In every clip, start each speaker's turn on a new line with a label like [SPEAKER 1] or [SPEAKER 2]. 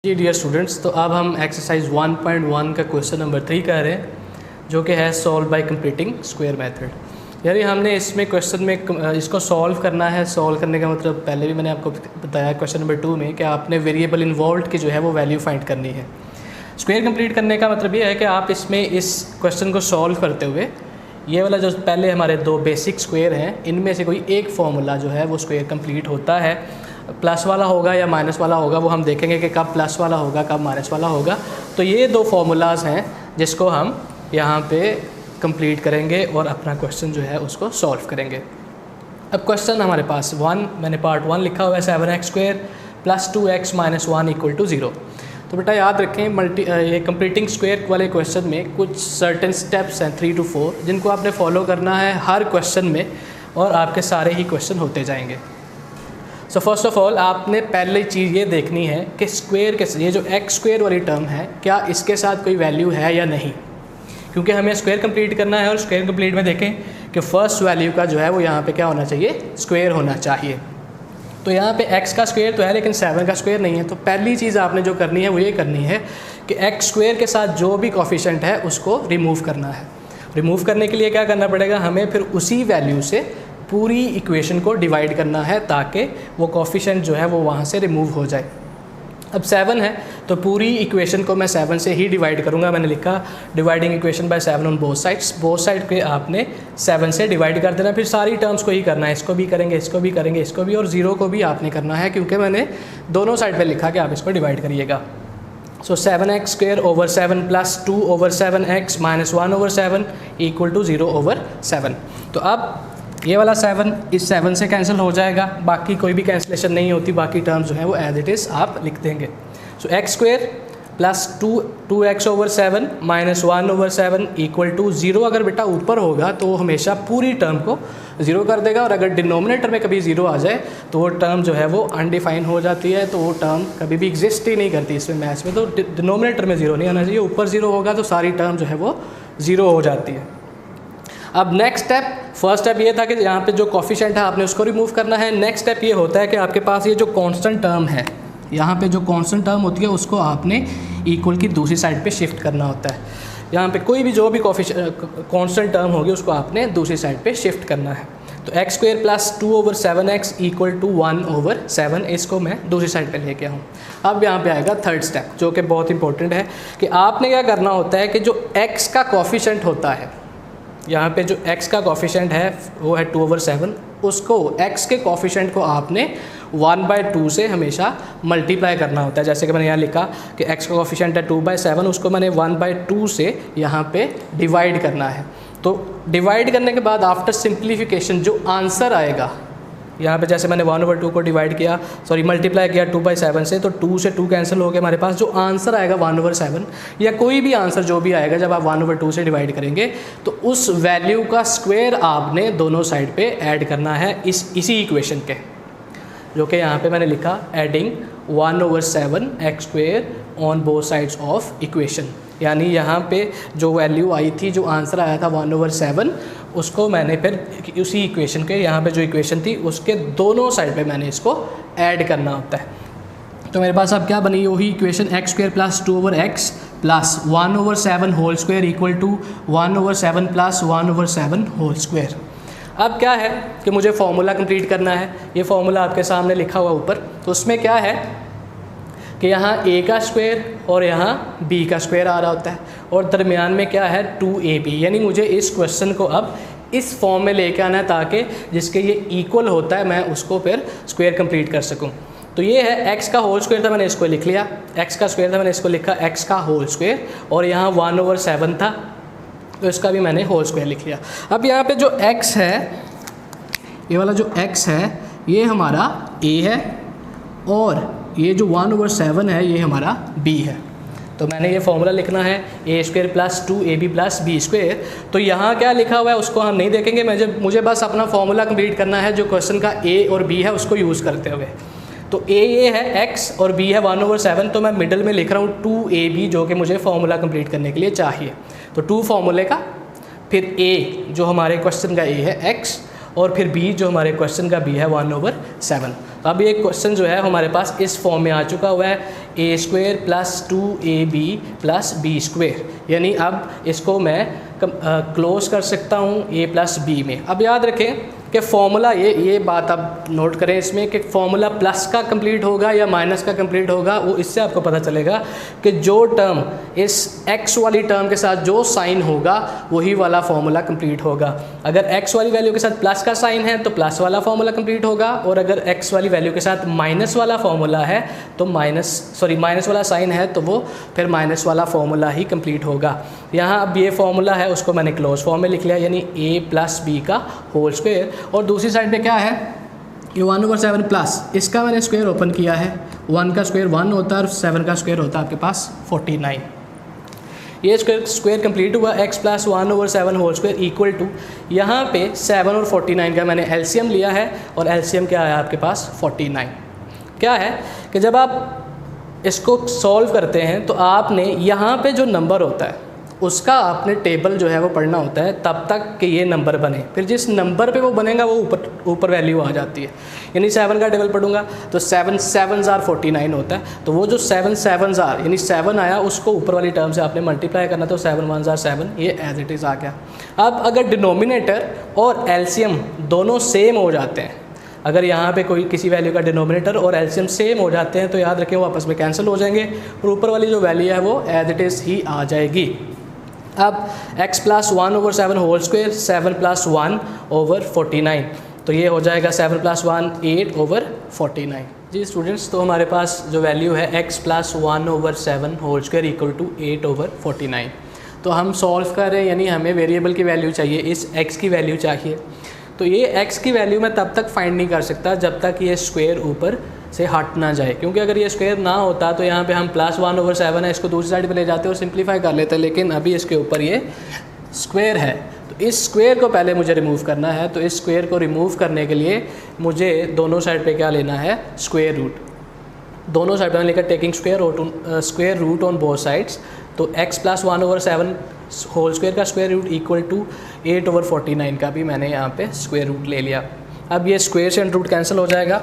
[SPEAKER 1] जी dear students, तो अब हम एक्सरसाइज 1.1 का क्वेश्चन नंबर 3 कर रहे हैं, जो कि है solve by completing square method. यानी हमने इसमें क्वेश्चन में इसको सॉल्व करना है। सॉल्व करने का मतलब पहले भी मैंने आपको बताया क्वेश्चन नंबर 2 में कि आपने वेरिएबल इन्वॉल्व की जो है वो वैल्यू फाइंड करनी है। स्क्वायर कंप्लीट करने का मतलब ये है कि आप इसमें इस क्वेश्चन को सॉल्व करते हुए ये वाला जो पहले हमारे दो बेसिक स्क्वायर हैं, इनमें से कोई एक फॉर्मूला जो है वो स्क्वायर कंप्लीट होता है। प्लस वाला होगा या माइनस वाला होगा, वो हम देखेंगे कि कब प्लस वाला होगा कब माइनस वाला होगा। तो ये दो फार्मूलाज हैं जिसको हम यहाँ पे कंप्लीट करेंगे और अपना क्वेश्चन जो है उसको सॉल्व करेंगे। अब क्वेश्चन हमारे पास मैंने पार्ट 1 लिखा हुआ है 7x² + 2x - 1 = 0। तो बेटा याद रखें ये कंप्लीटिंग स्क्वायर वाले क्वेश्चन में कुछ सर्टेन स्टेप्स हैं 3 to 4 जिनको आपने फॉलो करना है हर क्वेश्चन में, और आपके सारे ही क्वेश्चन होते जाएंगे। सो फर्स्ट ऑफ ऑल आपने पहले चीज़ ये देखनी है कि स्क्वायर के ये जो x² वाली टर्म है क्या इसके साथ कोई वैल्यू है या नहीं, क्योंकि हमें स्क्वायर कंप्लीट करना है। और स्क्वायर कंप्लीट में देखें कि फर्स्ट वैल्यू का जो है वो यहाँ पे क्या होना चाहिए, स्क्वायर होना चाहिए। तो यहाँ पे x का स्क्वायर तो है लेकिन 7 का स्क्वायर नहीं है। तो पहली चीज़ आपने जो करनी है वो ये करनी है कि x² के साथ जो भी कोफिशिएंट है उसको रिमूव करना है। रिमूव करने के लिए क्या करना पड़ेगा, हमें फिर उसी वैल्यू से पूरी इक्वेशन को डिवाइड करना है ताकि वो कोफिशिएंट जो है वो वहाँ से रिमूव हो जाए। अब 7 है तो पूरी इक्वेशन को मैं 7 से ही डिवाइड करूँगा। मैंने लिखा dividing equation by 7 on both sides. Both side के आपने 7 से डिवाइड कर देना, फिर सारी टर्म्स को ही करना है, इसको भी करेंगे, इसको भी करेंगे, इसको भी, और 0 को भी आपने करना है, क्योंकि मैंने दोनों साइड पे लिखा कि आप इसको डिवाइड करिएगा। सो 7x² / 7 + 2/7x - 1/7 = 0/7। तो अब ये वाला 7 इस 7 से कैंसिल हो जाएगा, बाकी कोई भी कैंसिलेशन नहीं होती, बाकी टर्म्स जो हैं वो एज इट इज़ आप लिख देंगे। सो x² + 2x/7 - 1/7 = 0। अगर बेटा ऊपर होगा तो हमेशा पूरी टर्म को 0 कर देगा, और अगर डिनोमिनेटर में कभी 0 आ जाए तो वो टर्म जो है वो अनडिफाइन हो जाती है, तो वो टर्म कभी भी एग्जिस्ट ही नहीं करती इसमें मैथ्स में। तो डिनोमिनेटर में 0 नहीं आना चाहिए, ऊपर 0 होगा तो सारी टर्म जो है वो 0 हो जाती है। अब नेक्स्ट स्टेप, फर्स्ट स्टेप ये था कि यहाँ पे जो कोफिशिएंट है आपने उसको रिमूव करना है। नेक्स्ट स्टेप ये होता है कि आपके पास ये जो कांस्टेंट टर्म है, यहाँ पे जो कांस्टेंट टर्म होती है उसको आपने इक्वल की दूसरी साइड पे शिफ्ट करना होता है। यहाँ पे कोई भी जो भी कांस्टेंट टर्म होगी उसको आपने दूसरी साइड पे शिफ्ट करना है। तो x² + 2/7x = 1/7, इसको मैं दूसरी साइड पे लेके आऊँ। अब यहाँ पे आएगा थर्ड स्टेप, जो कि बहुत इंपॉर्टेंट है कि आपने क्या करना होता है कि जो x का कोफिशिएंट होता है, यहाँ पे जो x का कोफिशिएंट है वो है 2/7, उसको x के कोफिशिएंट को आपने 1/2 से हमेशा मल्टीप्लाई करना होता है। जैसे कि मैंने यहाँ लिखा कि x का कोफिशिएंट है 2/7, उसको मैंने 1/2 से यहाँ पे डिवाइड करना है। तो डिवाइड करने के बाद आफ्टर सिंप्लीफिकेशन जो आंसर आएगा, यहाँ पे जैसे मैंने 1/2 को मल्टीप्लाई किया 2/7 से, तो 2 से 2 कैंसिल हो गया, हमारे पास जो आंसर आएगा 1/7, या कोई भी आंसर जो भी आएगा जब आप 1/2 से डिवाइड करेंगे तो उस वैल्यू का स्क्वायर आपने दोनों साइड पे ऐड करना है इसी इक्वेशन के, जो कि यहाँ पे मैंने लिखा adding 1/7 x² on both sides of equation. यानी यहाँ पे जो वैल्यू आई थी, जो आंसर आया था 1/7, उसको मैंने फिर उसी इक्वेशन के, यहाँ पे जो इक्वेशन थी उसके दोनों साइड पे मैंने इसको ऐड करना होता है। तो मेरे पास अब क्या बनी, वही equation x² + 2/x + 1/7 whole square = 1/7 + 1/7 whole square. अब क्या है कि मुझे फार्मूला कंप्लीट करना है। ये फार्मूला आपके सामने लिखा हुआ ऊपर, तो उसमें क्या है कि यहाँ a का स्क्वायर और यहाँ b का स्क्वायर आ रहा होता है, और दरमियान में क्या है 2ab। यानी मुझे इस क्वेश्चन को अब इस फॉर्म में लेके आना है ताकि जिसके ये इक्वल होता है मैं उसको फिर स्क्वायर कंप्लीट कर सकूँ। तो ये है x का होल स्क्वायर था, मैंने इसको लिख लिया, x का स्क्वायर था, मैंने इसको लिखा x का होल स्क्वायर, और यहाँ 1/7 था तो इसका भी मैंने होल स्क्वायर लिख लिया। अब यहाँ पे जो x है, ये वाला जो x है ये हमारा a है, और ये जो 1/7 है ये हमारा b है। तो मैंने ये फॉर्मूला लिखना है a² + 2ab + b²। तो यहाँ क्या लिखा हुआ है उसको हम नहीं देखेंगे, मुझे बस अपना फॉर्मूला कंप्लीट करना है जो क्वेश्चन का a और b है उसको यूज़ करते हुए। तो a ये है x और b है 1/7, तो मैं मिडल में लिख रहा हूँ 2ab, जो कि मुझे फॉर्मूला कंप्लीट करने के लिए चाहिए। तो 2 फॉर्मूले का, फिर a जो हमारे क्वेश्चन का a है x, और फिर b जो हमारे क्वेश्चन का b है 1/7। तो अब ये क्वेश्चन जो है हमारे पास इस फॉर्म में आ चुका हुआ है। A square plus 2ab plus b square, यानी अब इसको मैं क्लोज कर सकता हूँ a प्लस बी में। अब याद रखें कि फॉर्मूला ये बात आप नोट करें इसमें कि फॉर्मूला प्लस का कंप्लीट होगा या माइनस का कंप्लीट होगा, वो इससे आपको पता चलेगा कि जो टर्म इस x वाली टर्म के साथ जो साइन होगा वही वाला फॉर्मूला कंप्लीट होगा। अगर x वाली वैल्यू के साथ प्लस का साइन है तो प्लस वाला फॉर्मूला कंप्लीट होगा, और अगर x वाली वैल्यू के साथ माइनस वाला फॉर्मूला है तो माइनस वाला साइन है तो वो फिर माइनस वाला फॉर्मूला ही कंप्लीट होगा। यहाँ अब ये फॉर्मूला है उसको मैंने क्लोज फॉर्म में लिख लिया, यानी a प्लस बी का होल स्क्वायर, और दूसरी साइड पे क्या है ये 1/7 प्लस इसका मैंने स्क्वायर ओपन किया है। 1 का स्क्वायर 1 होता है और 7 का स्क्वायर होता है आपके पास 49। ये स्क्वायर कंप्लीट हुआ। x plus 1/7 whole square equal to, यहाँ पे 7 और 49 का मैंने एलसीएम लिया है, और एलसीएम क्या है आपके पास 49। क्या है कि जब आप इसको सॉल्व करते हैं तो आपने यहाँ पे जो नंबर होता है उसका आपने टेबल जो है वो पढ़ना होता है तब तक कि ये नंबर बने, फिर जिस नंबर पे वो बनेगा वो ऊपर वैल्यू आ जाती है। यानी 7 का टेबल पढ़ूंगा तो 7 7s are 49 होता है, तो वो जो 7 7s are यानी 7 आया उसको ऊपर वाली टर्म से आपने मल्टीप्लाई करना, तो 7 1s are 7, ये एज इट इज़ आ गया। अब अगर डिनोमिनेटर और एलसीएम दोनों सेम हो जाते हैं, अगर यहाँ पे कोई किसी वैल्यू का डिनोमिनेटर और एलसीएम सेम हो जाते हैं तो याद रखें वो आपस में कैंसिल हो जाएंगे और ऊपर वाली जो वैल्यू है वो एज इट इज़ ही आ जाएगी। अब x plus 1/7 whole square 7 plus 1/49, तो ये हो जाएगा 7 प्लस 1 8/49। जी स्टूडेंट्स, तो हमारे पास जो वैल्यू है x plus 1/7 whole square equal to 8/49। तो हम सॉल्व कर रहे हैं, यानी हमें वेरिएबल की वैल्यू चाहिए, इस x की वैल्यू चाहिए। तो ये x की वैल्यू मैं तब तक फाइंड नहीं कर सकता जब तक ये स्क्वायर ऊपर से हट ना जाए, क्योंकि अगर ये स्क्वायर ना होता तो यहाँ पे हम प्लस 1/7 है इसको दूसरी साइड पे ले जाते और सिंप्लीफाई कर लेते, लेकिन अभी इसके ऊपर ये स्क्वायर है। तो इस स्क्वायर को पहले मुझे रिमूव करना है, तो इस स्क्वायर को रिमूव करने के लिए मुझे दोनों साइड पे क्या लेना है, स्क्वायर रूट। दोनों साइड पर लेकर taking square root on both sides, तो x प्लस 1/7 होल स्क्वायर का स्क्वायर रूट इक्वल टू 8/49 का भी मैंने यहाँ पे स्क्वायर रूट ले लिया। अब ये स्क्वायर से अंडर रूट कैंसिल हो जाएगा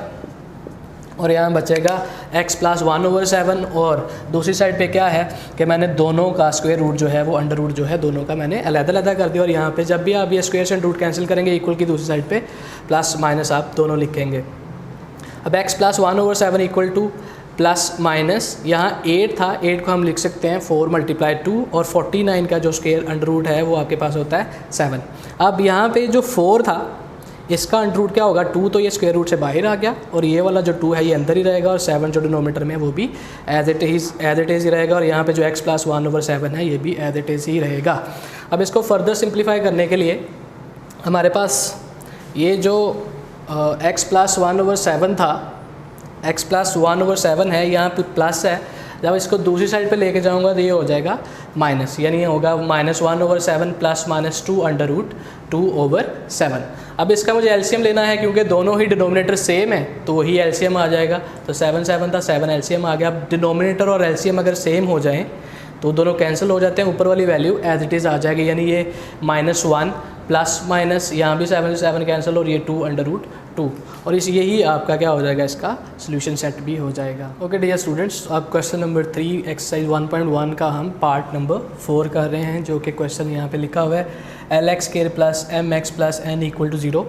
[SPEAKER 1] और यहाँ बचेगा x प्लस 1/7, और दूसरी साइड पे क्या है कि मैंने दोनों का स्क्वायर रूट जो है वो अंडर रूट जो है दोनों का मैंने अलग-अलग कर दिया, और यहाँ पे जब भी आप ये स्क्वायर से अंडर रूट कैंसिल करेंगे इक्वल की दूसरी साइड पे प्लस माइनस आप दोनों लिखेंगे। अब x plus 1/7 equal two plus minus, यहाँ 8 था, 8 को हम लिख सकते हैं 4 × 2, और 49 का जो स्क्वायर अंडर रूट है वो आपके पास होता है 7। अब यहाँ पे जो 4 था इसका अंडर रूट क्या होगा 2, तो ये स्क्वायर रूट से बाहर आ गया, और ये वाला जो 2 है ये अंदर ही रहेगा, और 7 जो डिनोमिनेटर में वो भी एज इट इज़ ही रहेगा, और यहाँ पे जो x प्लस 1/7 है ये भी एज इट इज़ ही रहेगा। अब इसको फर्दर सिंप्लीफाई करने के लिए हमारे पास ये जो x प्लस 1/7 था, x प्लस 1/7 है, यहाँ पे प्लस है, जब इसको दूसरी साइड पे लेके जाऊँगा तो ये हो जाएगा माइनस, यानी ये होगा -1/7 प्लस -2 अंडर रूट 2/7। अब इसका मुझे एलसीएम लेना है, क्योंकि दोनों ही डिनोमिनेटर सेम है तो वही एलसीएम आ जाएगा, तो 7 7 था, 7 एलसीएम आ गया। अब डिनोमिनेटर और एलसीएम अगर सेम हो जाएं तो दोनों कैंसिल हो जाते हैं, ऊपर वाली वैल्यू एज इट इज़ आ जाएगी, यानी ये -1 प्लस माइनस यहाँ भी 7 से 7 कैंसिल, और ये 2 अंडर रूट 2, और इस यही आपका क्या हो जाएगा, इसका सोल्यूशन सेट भी हो जाएगा। ओके डियर स्टूडेंट्स, अब क्वेश्चन नंबर 3 एक्सरसाइज 1.1 का हम पार्ट नंबर 4 कर रहे हैं, जो कि क्वेश्चन यहाँ पे लिखा हुआ है LX² plus MX plus N equal to 0।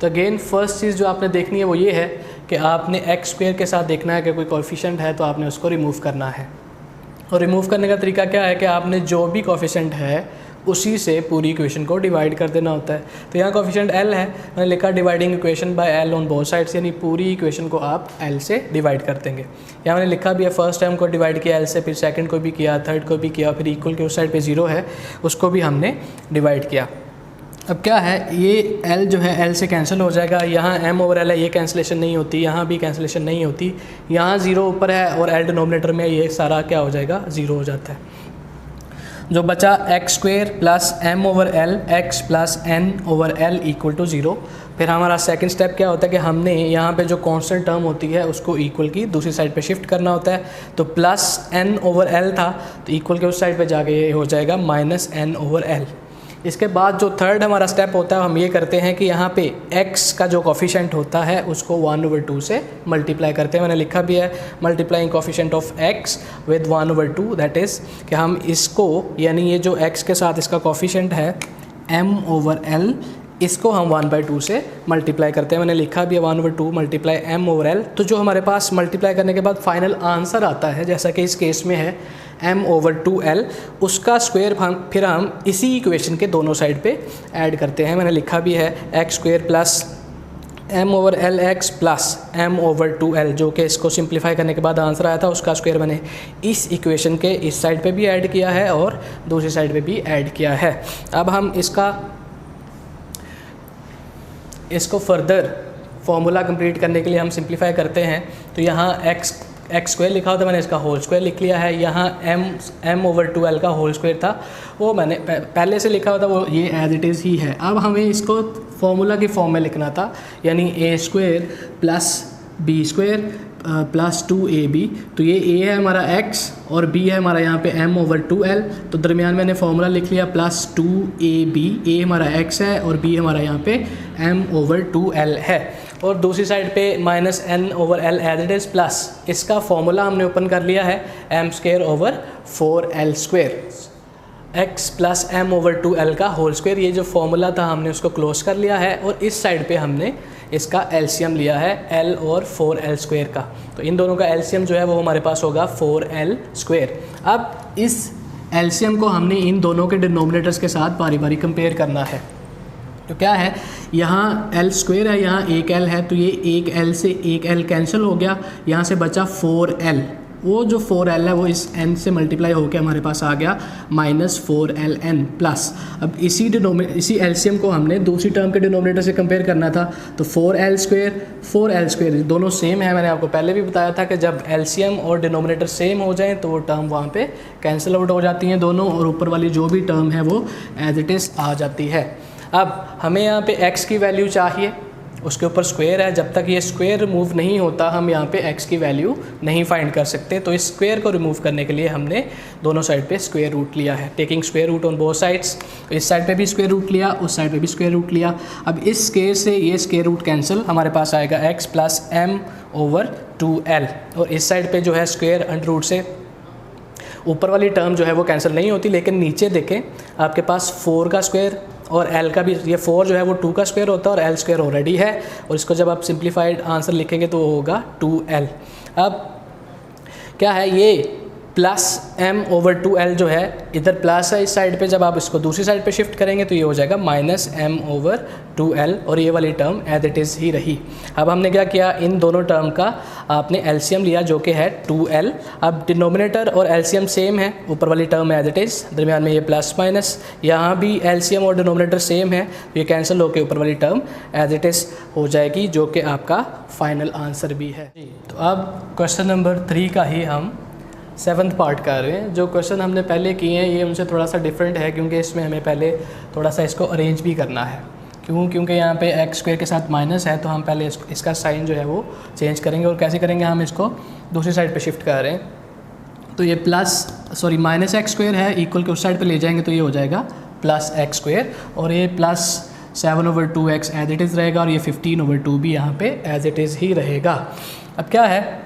[SPEAKER 1] तो अगेन फर्स्ट चीज़ जो आपने देखनी है वो ये है कि आपने x² के साथ देखना है कि कोई कोएफिशिएंट है तो आपने उसको रिमूव करना है, और रिमूव करने का तरीका क्या है कि आपने जो भी कोएफिशिएंट है उसी से पूरी इक्वेशन को डिवाइड कर देना होता है। तो यहाँ कोएफिशिएंट L है, मैंने लिखा dividing equation by L on both sides, यानी पूरी इक्वेशन को आप L से डिवाइड कर देंगे। यहाँ मैंने लिखा भी है, फर्स्ट टाइम को डिवाइड किया L से, फिर सेकंड को भी किया, थर्ड को भी किया, फिर इक्वल के उस साइड पे 0 है उसको भी हमने डिवाइड किया। अब क्या है, ये L जो है L से कैंसिल हो जाएगा, यहाँ M/L है, ये कैंसिलेशन नहीं होती, यहाँ भी कैंसिलेशन नहीं होती, यहाँ 0 ऊपर है और L डिनोमिनेटर में, ये सारा क्या हो जाएगा 0 हो जाता है। जो बचा x² plus M/L x plus N/L equal to 0। फिर हमारा सेकंड स्टेप क्या होता है कि हमने यहाँ पे जो कांस्टेंट टर्म होती है उसको इक्वल की दूसरी साइड पे शिफ्ट करना होता है, तो प्लस N/L था तो इक्वल के उस साइड पे जाके ये हो जाएगा -N/L। इसके बाद जो थर्ड हमारा स्टेप होता है हम ये करते हैं कि यहाँ पे x का जो कोफिशेंट होता है उसको 1/2 से मल्टीप्लाई करते हैं। मैंने लिखा भी है multiplying coefficient of x with 1/2, that is कि हम इसको यानी ये जो x के साथ इसका कोफिशेंट है m/l, इसको हम 1/2 से मल्टीप्लाई करते हैं। मैंने लिखा भी है 1/2 मल्टीप्लाई m/l। तो जो हमारे पास मल्टीप्लाई करने के बाद फाइनल आंसर आता है, जैसा कि इस केस में है m/2l, उसका स्क्वायर फिर हम इसी इक्वेशन के दोनों साइड पे ऐड करते हैं। मैंने लिखा भी है x² plus m/lx plus m/2l, जो कि इसको सिंप्लीफाई करने के बाद आंसर आया था, उसका स्क्वायर मैंने इस इक्वेशन के इस साइड पे भी ऐड किया है और दूसरी साइड पे भी ऐड किया है। अब हम इसको फर्दर फॉर्मूला कंप्लीट करने के लिए हम सिंप्लीफाई करते हैं। तो यहाँ x² लिखा होता, मैंने इसका होल स्क्वायर लिख लिया है। यहाँ m/2l का होल स्क्वायर था, वो मैंने पहले से लिखा होता, वो ये एज इट इज़ ही है। अब हमें इसको फॉर्मूला की फॉर्म में लिखना था, यानी a² plus b² plus 2ab। तो ये a है हमारा x और b है हमारा यहाँ पे m/2l। तो दरमियान मैंने फॉर्मूला लिख लिया प्लस 2ab, a हमारा x है और b हमारा यहाँ पे m/2l है। और दूसरी साइड पे minus n/l as it is plus इसका फॉर्मूला हमने ओपन कर लिया है m²/4l², x प्लस m/2l का होल स्क्वायर। ये जो फॉर्मूला था हमने उसको क्लोज कर लिया है और इस साइड पे हमने इसका एलसीएम लिया है l और 4l² का। तो इन दोनों का एलसीएम जो है वो हमारे पास होगा 4l²। अब इस एलसीएम को हमने इन दोनों के डिनोमिनेटर्स के साथ बारी बारी कंपेयर करना है। तो क्या है, यहाँ l² है, यहाँ एक l है, तो ये एक l से एक l कैंसिल हो गया, यहाँ से बचा 4l। वो जो 4l है वो इस n से मल्टीप्लाई होकर हमारे पास आ गया -4ln प्लस। अब इसी एलसीएम को हमने दूसरी टर्म के डिनोमिनेटर से कंपेयर करना था। तो 4l² दोनों सेम है। मैंने आपको पहले भी बताया था कि जब एलसीएम और डिनोमिनेटर सेम हो जाएं तो वो टर्म वहाँ पे कैंसिल आउट हो जाती हैं दोनों, और ऊपर वाली जो भी टर्म है वो एज इट इज़ आ जाती है। अब हमें यहाँ पे x की वैल्यू चाहिए, उसके ऊपर स्क्वायर है, जब तक ये स्क्वायर रिमूव नहीं होता हम यहाँ पे x की वैल्यू नहीं फाइंड कर सकते। तो इस स्क्वायर को रिमूव करने के लिए हमने दोनों साइड पे स्क्वायर रूट लिया है, taking square root on both sides. तो इस साइड पे भी स्क्वायर रूट लिया, उस साइड पे भी स्क्वायर रूट लिया। अब इस स्क्वायर से ये स्क्वायर रूट कैंसिल, हमारे पास आएगा x प्लस m/2l, और इस साइड पर जो है स्क्वायर अंडर रूट से ऊपर वाली टर्म जो है वो कैंसिल नहीं होती, लेकिन नीचे देखें आपके पास 4 का स्क्वायर और l का भी, ये 4 जो है वो 2 का स्क्वायर होता है और l² ऑलरेडी है, और इसको जब आप सिंप्लीफाइड आंसर लिखेंगे तो वो होगा 2l। अब क्या है, ये प्लस m/2l जो है इधर प्लस है इस साइड पे, जब आप इसको दूसरी साइड पे शिफ्ट करेंगे तो ये हो जाएगा -m/2l, और ये वाली टर्म एज इट इज़ ही रही। अब हमने क्या किया, इन दोनों टर्म का आपने एलसीएम लिया जो कि है 2l। अब डिनोमिनेटर और एलसीएम सेम है, ऊपर वाली टर्म एज इट इज़, दरमियान में ये प्लस माइनस, यहाँ भी एलसीएम और डिनोमिनेटर सेम है, ये कैंसिल होकर ऊपर वाली टर्म एज इट इज़ हो जाएगी, जो कि आपका फाइनल आंसर भी है। तो अब क्वेश्चन नंबर 3 का ही हम 7th पार्ट कर रहे हैं। जो क्वेश्चन हमने पहले किए हैं ये उनसे थोड़ा सा डिफरेंट है, क्योंकि इसमें हमें पहले थोड़ा सा इसको अरेंज भी करना है। क्योंकि यहाँ पे x² के साथ माइनस है, तो हम पहले इसका साइन जो है वो चेंज करेंगे। और कैसे करेंगे, हम इसको दूसरी साइड पे शिफ्ट कर रहे हैं, तो ये -x² है, इक्वल के उस साइड पे ले जाएंगे तो ये हो जाएगा +x², और ये plus 7/2x as it is रहेगा, और ये 15/2 भी यहाँ पे एज इट इज़ ही रहेगा। अब क्या है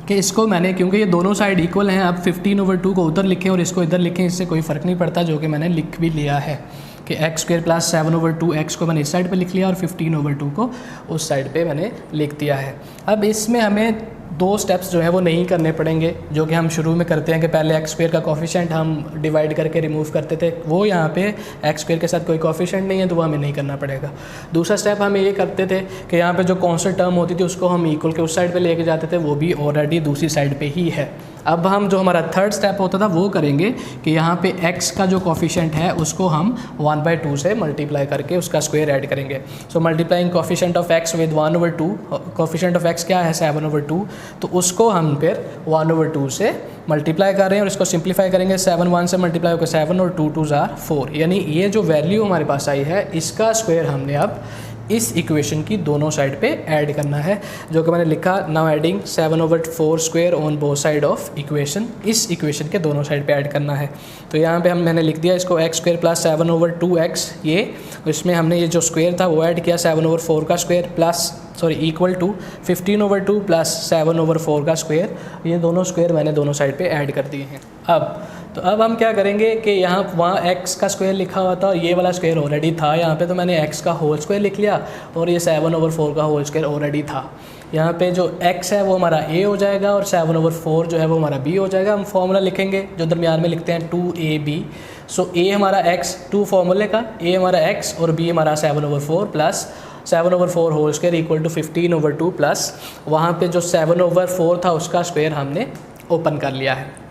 [SPEAKER 1] कि इसको मैंने, क्योंकि ये दोनों साइड इक्वल हैं, अब 15/2 को उधर लिखें और इसको इधर लिखें, इससे कोई फ़र्क नहीं पड़ता, जो कि मैंने लिख भी लिया है कि x² प्लस 7/2x को मैंने इस साइड पे लिख लिया और 15/2 को उस साइड पे मैंने लिख दिया है। अब इसमें हमें 2 स्टेप्स जो है वो नहीं करने पड़ेंगे, जो कि हम शुरू में करते हैं कि पहले x² का कोफिशिएंट हम डिवाइड करके रिमूव करते थे, वो यहाँ पे x² के साथ कोई कोफिशिएंट नहीं है तो वो हमें नहीं करना पड़ेगा। दूसरा स्टेप हम ये करते थे कि यहाँ पे जो कॉन्स्टेंट टर्म होती थी उसको हम इक्वल के उस साइड पे लेके जाते थे, वो भी ऑलरेडी दूसरी साइड पे ही है। अब हम जो हमारा थर्ड स्टेप होता था वो करेंगे कि यहाँ पे x का जो कोफिशिएंट है उसको हम 1/2 से मल्टीप्लाई करके उसका स्क्वायर ऐड करेंगे। So multiplying coefficient of x with 1/2, coefficient of x क्या है 7/2, तो उसको हम फिर 1/2 से मल्टीप्लाई कर रहे हैं और इसको सिंप्लीफाई करेंगे। 7 1 से मल्टीप्लाई होकर 7 और 2 2 4, यानी ये जो वैल्यू हमारे पास आई है इसका स्क्वायर हमने अब इस इक्वेशन की दोनों साइड पे ऐड करना है, जो कि मैंने लिखा now adding 7/4 square on both side of equation. इस इक्वेशन के दोनों साइड पे ऐड करना है। तो यहाँ पे मैंने लिख दिया इसको x स्क्वायर प्लस 7/2x, ये इसमें हमने ये जो स्क्वायर था वो ऐड किया 7/4 का square plus equal to 15/2 plus 7/4 का स्क्वायर। ये दोनों स्क्वायर मैंने दोनों साइड पे ऐड कर दिए हैं। अब हम क्या करेंगे कि वहाँ x का स्क्वायर लिखा हुआ था और ये वाला स्क्वायर ऑलरेडी था यहाँ पे, तो मैंने x का होल स्क्वायर लिख लिया और ये 7/4 का होल स्क्वायर ऑलरेडी था। यहाँ पे जो x है वो हमारा a हो जाएगा और 7/4 जो है वो हमारा b हो जाएगा। हम फॉर्मूला लिखेंगे जो दरमियान में लिखते हैं 2ab। सो a हमारा x 2 फॉर्मूले का, a हमारा x और b हमारा 7/4 plus 7/4 whole square equal to 15/2 plus वहाँ पे जो 7/4 था उसका स्क्वायर हमने ओपन कर लिया है।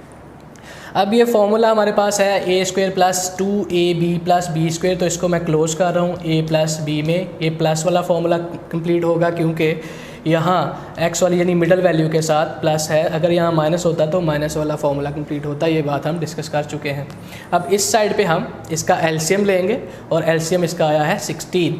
[SPEAKER 1] अब ये फॉर्मूला हमारे पास है a square plus 2ab plus b square, तो इसको मैं क्लोज कर रहा हूँ a प्लस b में। ये प्लस वाला फॉर्मूला कंप्लीट होगा क्योंकि यहाँ x वाली यानी मिडल वैल्यू के साथ प्लस है, अगर यहाँ माइनस होता तो माइनस वाला फॉर्मूला कंप्लीट होता। ये बात हम डिस्कस कर चुके हैं। अब इस साइड पे हम इसका एलसीएम लेंगे और एलसीएम इसका आया है 16।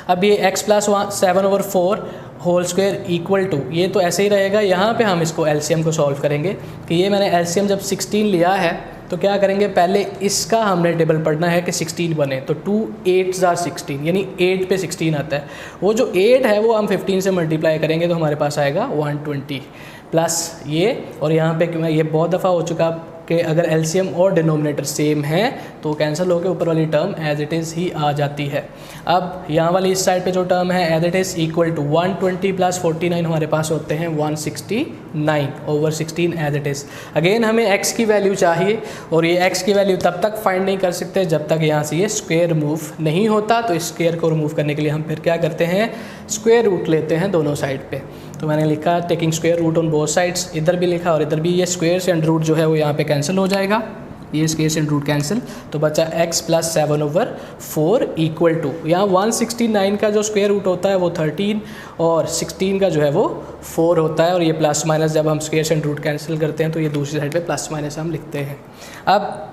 [SPEAKER 1] अब ये x plus 7/4 whole square equal to, ये तो ऐसे ही रहेगा। यहाँ पे हम इसको एलसीएम को सॉल्व करेंगे कि ये मैंने एलसीएम जब 16 लिया है तो क्या करेंगे, पहले इसका हमने टेबल पढ़ना है कि 16 बने। तो 2 8s are 16 यानी 8 पे 16 आता है। वो जो 8 है वो हम 15 से मल्टीप्लाई करेंगे तो हमारे पास आएगा 120 प्लस ये, और यहाँ पे ये बहुत दफ़ा हो चुका कि अगर एलसीएम और डिनोमिनेटर सेम है तो कैंसिल होकर ऊपर वाली टर्म एज इट इज़ ही आ जाती है। अब यहाँ वाली इस साइड पे जो टर्म है as it is equal to 120 plus 49 हमारे पास होते हैं 169/16 एज इट इज़। अगेन हमें x की वैल्यू चाहिए और ये x की वैल्यू तब तक फाइंड नहीं कर सकते जब तक यहाँ से ये स्क्वायर रिमूव नहीं होता। तो इस स्क्वायर को रिमूव करने के लिए हम फिर क्या करते हैं, स्क्वायर रूट लेते हैं दोनों साइड पे। तो मैंने लिखा taking square root on both sides, इधर भी लिखा और इधर भी। ये स्क्वायर से अंडर रूट जो है वो यहाँ पे कैंसिल हो जाएगा, ये स्क्वायर से अंडर रूट कैंसिल, तो बचा x प्लस 7/4 इक्वल टू, यहाँ 169 का जो स्क्वायर रूट होता है वो 13 और 16 का जो है वो 4 होता है। और ये प्लस माइनस जब हम स्क्वायर से अंडर रूट कैंसिल करते हैं तो ये दूसरी साइड पे प्लस माइनस हम लिखते हैं। अब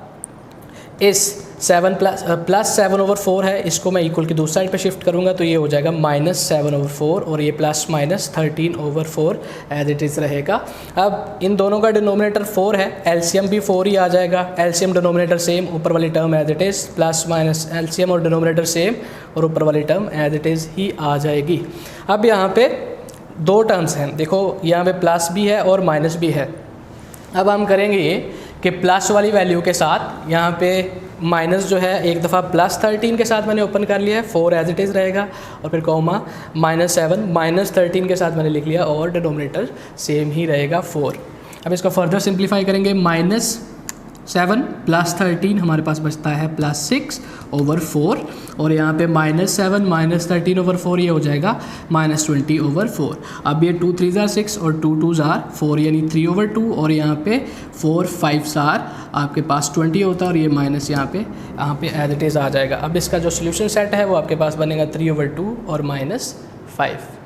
[SPEAKER 1] इस 7 प्लस 7/4 है, इसको मैं इक्वल की दूसरी साइड पे शिफ्ट करूँगा तो ये हो जाएगा -7/4 और ये plus minus 13/4 as it is रहेगा। अब इन दोनों का डिनोमिनेटर 4 है, एलसीएम भी 4 ही आ जाएगा। एलसीएम डिनोमिनेटर सेम, ऊपर वाली term as it is, plus minus LCM और डिनोमिनेटर सेम और ऊपर वाली टर्म एज इट इज़ ही आ जाएगी। अब यहाँ पे 2 टर्म्स हैं, देखो यहाँ पे प्लस भी है और माइनस भी है। अब हम करेंगे ये कि प्लस वाली वैल्यू के साथ यहाँ पे माइनस जो है एक दफ़ा प्लस 13 के साथ मैंने ओपन कर लिया है, 4 एज इट इज़ रहेगा और फिर कॉमा -7 -13 के साथ मैंने लिख लिया और डिनोमिनेटर सेम ही रहेगा 4। अब इसको फर्दर सिंप्लीफाई करेंगे, -7 प्लस 13 हमारे पास बचता है +6/4 और यहाँ पे -7 -13/4 ये हो जाएगा -20/4। अब ये 2 3s are 6 और 2 2s are 4 यानी 3/2 और यहाँ पे 4 5s are आपके पास 20 होता है और ये माइनस यहाँ पे एज इट इज़ आ जाएगा। अब इसका जो सोल्यूशन सेट है वो आपके पास बनेगा 3/2 और -5।